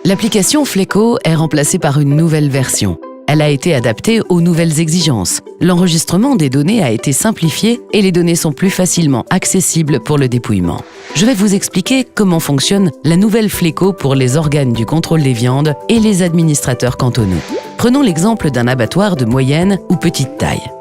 L'application Fleco est remplacée par une nouvelle version. Elle a été adaptée aux nouvelles exigences. L'enregistrement des données a été simplifié et les données sont plus facilement accessibles pour le dépouillement. Je vais vous expliquer comment fonctionne la nouvelle Fleco pour les organes du contrôle des viandes et les administrateurs cantonaux. Prenons l'exemple d'un abattoir de moyenne ou petite taille.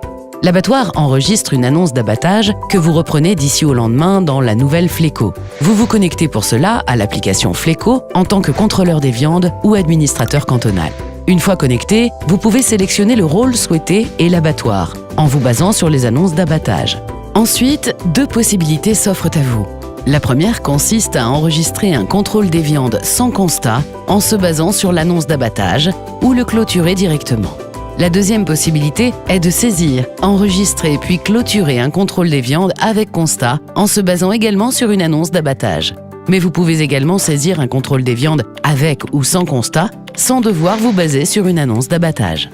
L'abattoir enregistre une annonce d'abattage que vous reprenez d'ici au lendemain dans la nouvelle Fleco. Vous vous connectez pour cela à l'application Fleco en tant que contrôleur des viandes ou administrateur cantonal. Une fois connecté, vous pouvez sélectionner le rôle souhaité et l'abattoir, en vous basant sur les annonces d'abattage. Ensuite, deux possibilités s'offrent à vous. La première consiste à enregistrer un contrôle des viandes sans constat en se basant sur l'annonce d'abattage ou le clôturer directement. La deuxième possibilité est de saisir, enregistrer puis clôturer un contrôle des viandes avec constat en se basant également sur une annonce d'abattage. Mais vous pouvez également saisir un contrôle des viandes avec ou sans constat sans devoir vous baser sur une annonce d'abattage.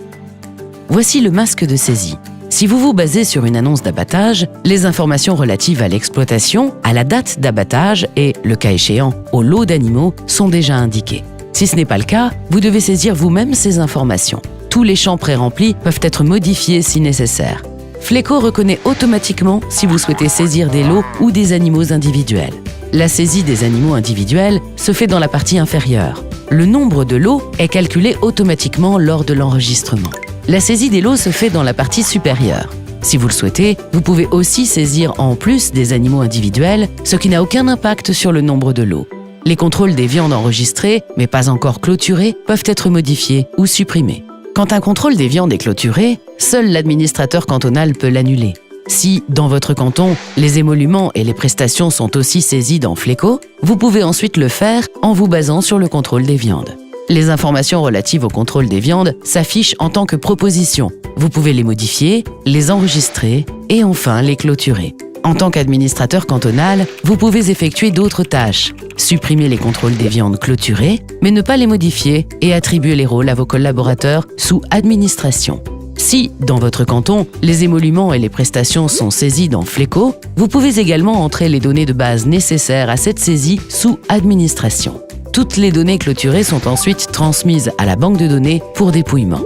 Voici le masque de saisie. Si vous vous basez sur une annonce d'abattage, les informations relatives à l'exploitation, à la date d'abattage et, le cas échéant, au lot d'animaux sont déjà indiquées. Si ce n'est pas le cas, vous devez saisir vous-même ces informations. Tous les champs pré-remplis peuvent être modifiés si nécessaire. Fleco reconnaît automatiquement si vous souhaitez saisir des lots ou des animaux individuels. La saisie des animaux individuels se fait dans la partie inférieure. Le nombre de lots est calculé automatiquement lors de l'enregistrement. La saisie des lots se fait dans la partie supérieure. Si vous le souhaitez, vous pouvez aussi saisir en plus des animaux individuels, ce qui n'a aucun impact sur le nombre de lots. Les contrôles des viandes enregistrées, mais pas encore clôturées, peuvent être modifiés ou supprimés. Quand un contrôle des viandes est clôturé, seul l'administrateur cantonal peut l'annuler. Si, dans votre canton, les émoluments et les prestations sont aussi saisis dans Fleco, vous pouvez ensuite le faire en vous basant sur le contrôle des viandes. Les informations relatives au contrôle des viandes s'affichent en tant que propositions. Vous pouvez les modifier, les enregistrer et enfin les clôturer. En tant qu'administrateur cantonal, vous pouvez effectuer d'autres tâches. Supprimer les contrôles des viandes clôturés, mais ne pas les modifier et attribuer les rôles à vos collaborateurs sous administration. Si, dans votre canton, les émoluments et les prestations sont saisis dans Fleco, vous pouvez également entrer les données de base nécessaires à cette saisie sous administration. Toutes les données clôturées sont ensuite transmises à la banque de données pour dépouillement.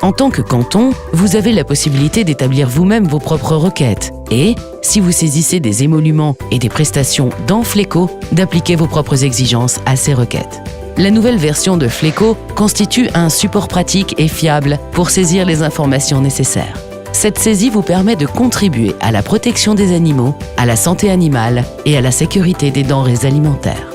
En tant que canton, vous avez la possibilité d'établir vous-même vos propres requêtes et, si vous saisissez des émoluments et des prestations dans Fleco, d'appliquer vos propres exigences à ces requêtes. La nouvelle version de Fleco constitue un support pratique et fiable pour saisir les informations nécessaires. Cette saisie vous permet de contribuer à la protection des animaux, à la santé animale et à la sécurité des denrées alimentaires.